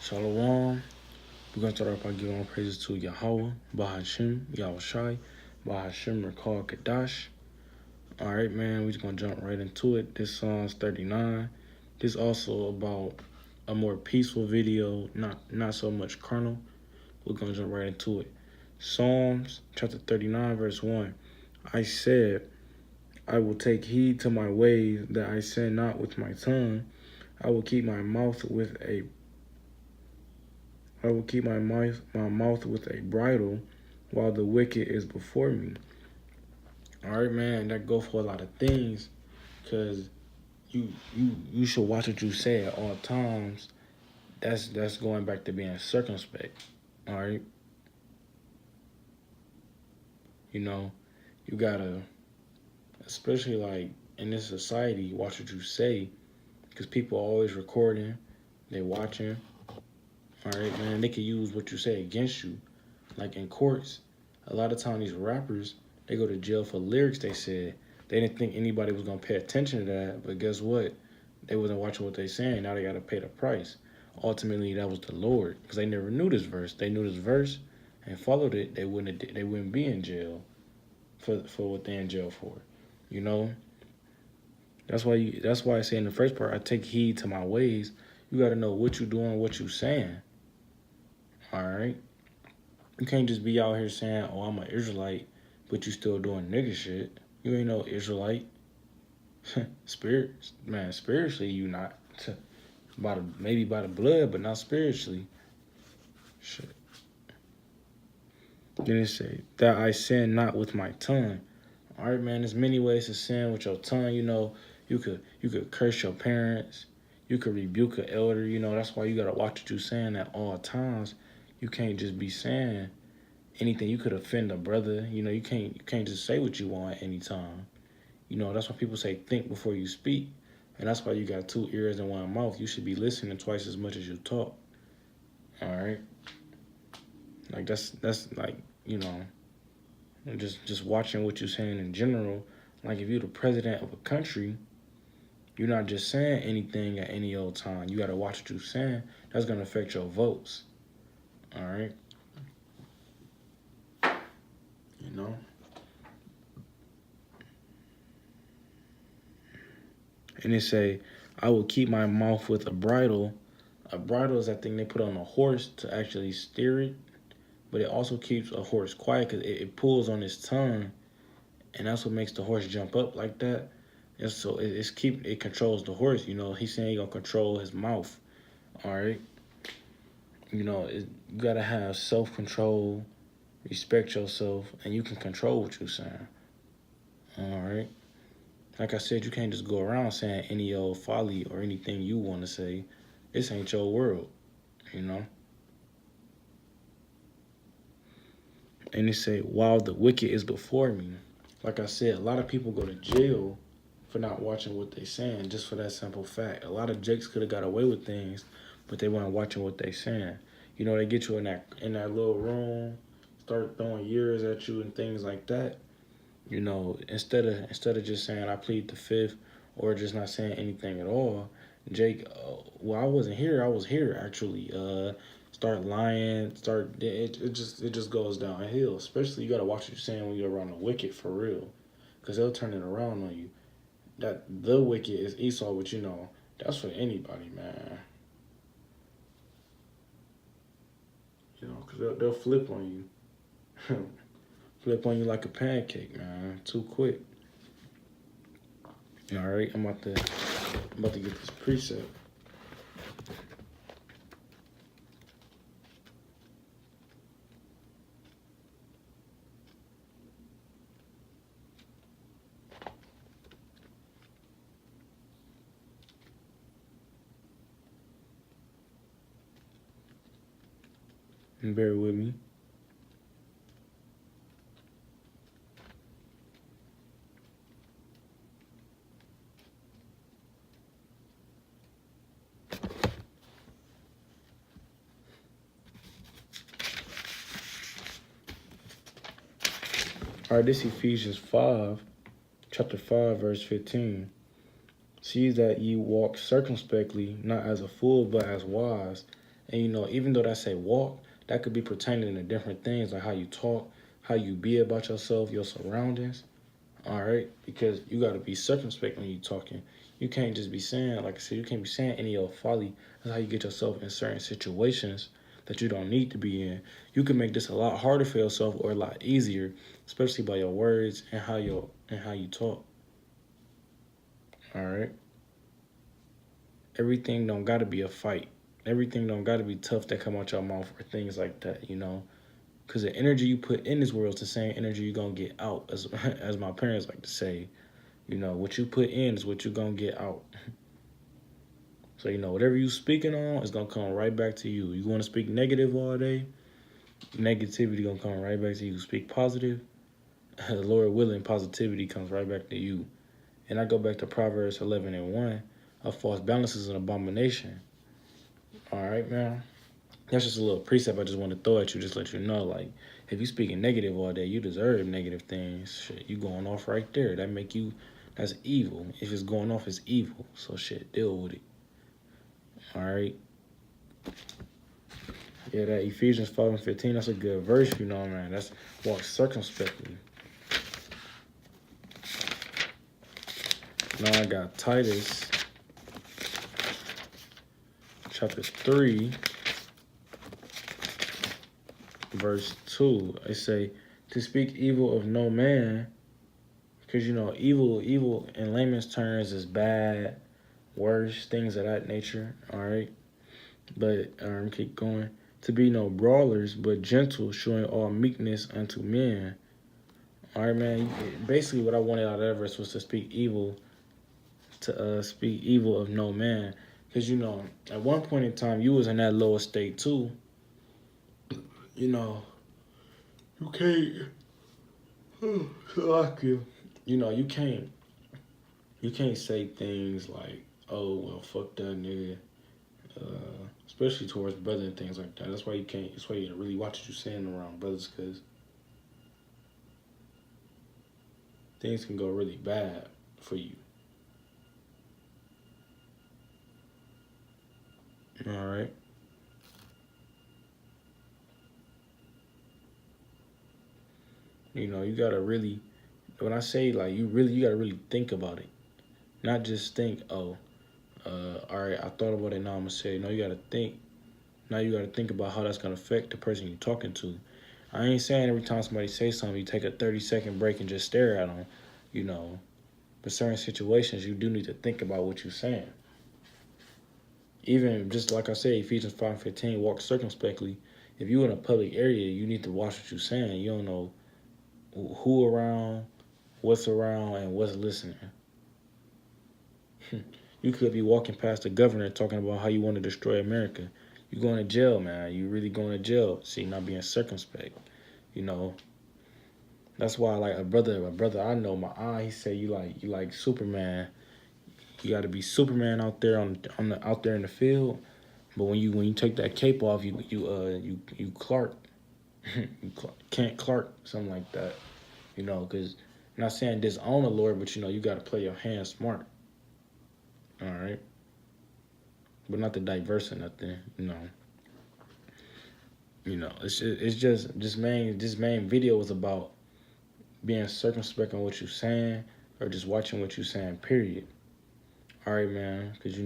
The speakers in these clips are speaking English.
Shalom. We're going to start off by giving all praises to Yahweh, Bahashim, Yahushai, Bahashim, Rekal, Kadash. All right, man, we're just going to jump right into it. This song's 39. This also about a more peaceful video, not so much carnal. We're going to jump right into it. Psalms chapter 39, verse 1. I said, I will take heed to my ways, that I sin not with my tongue. I will keep my mouth with a bridle, while the wicked is before me. All right, man, that go for a lot of things, cause you should watch what you say at all times. That's going back to being circumspect. All right, you gotta, especially like in this society, watch what you say, cause people are always recording, they watching. All right, man, they can use what you say against you. Like in courts, a lot of time these rappers, they go to jail for lyrics they said. They didn't think anybody was going to pay attention to that, but guess what? They wasn't watching what they saying. Now they got to pay the price. Ultimately, that was the Lord, because they never knew this verse. They knew this verse and followed it. They wouldn't be in jail for what they're in jail for. You know? That's why I say in the first part, I take heed to my ways. You got to know what you doing, what you saying. All right? You can't just be out here saying, oh, I'm an Israelite, but you still doing nigga shit. You ain't no Israelite. Spiritually you not. Maybe by the blood, but not spiritually. Shit. Then it say, that I sin not with my tongue. All right, man, there's many ways to sin with your tongue. You could curse your parents. You could rebuke an elder. That's why you got to watch what you're saying at all times. You can't just be saying anything. You could offend a brother. You can't just say what you want anytime. That's why people say think before you speak. And that's why you got two ears and one mouth. You should be listening twice as much as you talk. All right? Like that's like, just watching what you're saying in general. Like if you're the president of a country, you're not just saying anything at any old time. You got to watch what you're saying. That's going to affect your votes. All right? And it say, I will keep my mouth with a bridle. A bridle is that thing they put on a horse to actually steer it. But it also keeps a horse quiet because it pulls on his tongue. And that's what makes the horse jump up like that. And so it controls the horse. He's saying he going to control his mouth. All right? You got to have self-control, respect yourself, and you can control what you're saying. All right? Like I said, you can't just go around saying any old folly or anything you want to say. This ain't your world, And it say, while the wicked is before me. Like I said, a lot of people go to jail for not watching what they saying, just for that simple fact. A lot of jakes could have got away with things, but they weren't watching what they saying. They get you in that little room, start throwing years at you and things like that. Instead of just saying I plead the fifth or just not saying anything at all, Jake, well, I wasn't here. I was here actually. Start lying. It just goes downhill. Especially you gotta watch what you're saying when you're around the wicked for real, because they'll turn it around on you. That the wicked is Esau, but that's for anybody, man. Because they'll flip on you. Flip on you like a pancake, man. Too quick. All right, I'm about to get this precept. And bear with me. All right, this Ephesians 5, chapter 5, verse 15. See that ye walk circumspectly, not as a fool, but as wise, And even though that say walk, that could be pertaining to different things like how you talk, how you be about yourself, your surroundings. All right, because you got to be circumspect when you talking. You can't just be saying, like I said, you can't be saying any old folly. That's how you get yourself in certain situations that you don't need to be in. You can make this a lot harder for yourself or a lot easier, especially by your words and how you talk. All right, everything don't got to be a fight. Everything don't got to be tough that come out your mouth or things like that. Because the energy you put in this world is the same energy you're gonna get out, as as my parents like to say. What you put in is what you're gonna get out. So whatever you speaking on is gonna come right back to you. You want to speak negative all day, negativity gonna come right back to you. Speak positive, the Lord willing, positivity comes right back to you. And I go back to Proverbs 11:1. A false balance is an abomination. All right, man. That's just a little precept I just want to throw at you, just let you know, like, if you speaking negative all day, you deserve negative things. Shit, you going off right there. That's evil. If it's going off, it's evil. So shit, deal with it. All right. Yeah, that Ephesians 5:15, that's a good verse, man. That's walk circumspectly. Now I got Titus chapter 3, verse 2. It say, to speak evil of no man, because evil in layman's terms is bad, worse, things of that nature. All right. But keep going. To be no brawlers, but gentle, showing all meekness unto men. All right, man. Basically, what I wanted out of that verse was to speak evil of no man. Because, at one point in time, you was in that lower state, too. You can't... Fuck you. You can't say things like, oh, well, fuck that nigga. Especially towards brothers and things like that. That's why you gotta really watch what you're saying around brothers, because things can go really bad for you. All right. You gotta really, when I say like you gotta really think about it, not just think, oh, all right, I thought about it, now I'm gonna say it. No, you gotta think. Now you gotta think about how that's gonna affect the person you're talking to. I ain't saying every time somebody says something, you take a 30-second break and just stare at them, But certain situations, you do need to think about what you're saying. Even just like I say, Ephesians 5:15, walk circumspectly. If you're in a public area, you need to watch what you're saying. You don't know who around, what's around, and what's listening. You could be walking past the governor talking about how you want to destroy America. You going to jail, man. You really going to jail. See, not being circumspect. That's why, like a brother I know, my aunt, he said you like Superman. You got to be Superman out there out there in the field. But when you take that cape off, you Clark, can't Clark, something like that. Because I'm not saying disown the Lord, but you got to play your hand smart. All right, but not the diverse or nothing. It's just this main video was about being circumspect on what you're saying or just watching what you're saying. Period. All right, man, because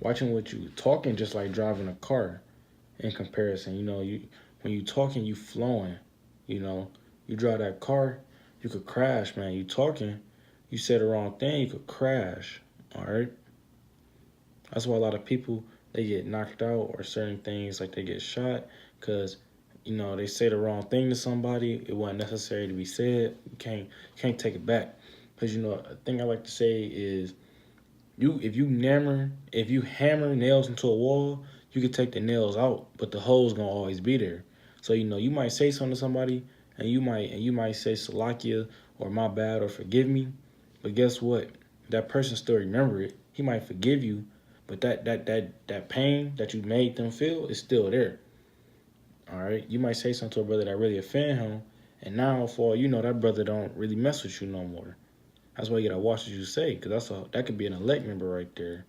watching what you talking just like driving a car in comparison. When you talking, you flowing. You drive that car, you could crash, man. You talking, you say the wrong thing, you could crash. All right. That's why a lot of people they get knocked out or certain things like they get shot because they say the wrong thing to somebody. It wasn't necessary to be said. You can't take it back because a thing I like to say is if you hammer nails into a wall, you can take the nails out, but the hole's gonna always be there. So you might say something to somebody and you might say Salakia or my bad or forgive me, but guess what? That person still remember it. He might forgive you, but that pain that you made them feel is still there. All right. You might say something to a brother that really offend him, and now for all you know, that brother don't really mess with you no more. That's why you gotta watch what you say, because that could be an elect member right there.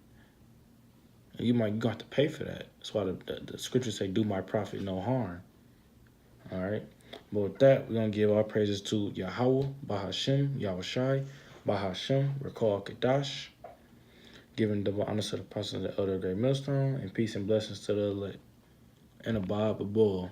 And you got to pay for that. That's why the scriptures say, do my prophet no harm. All right. But with that, we're going to give our praises to Yahweh, Bahashem, Yahushai, Bahashem, Rekal Kadash, giving double honor to the apostles of the elder great millstone, and peace and blessings to the elect. And a Bob, a bull.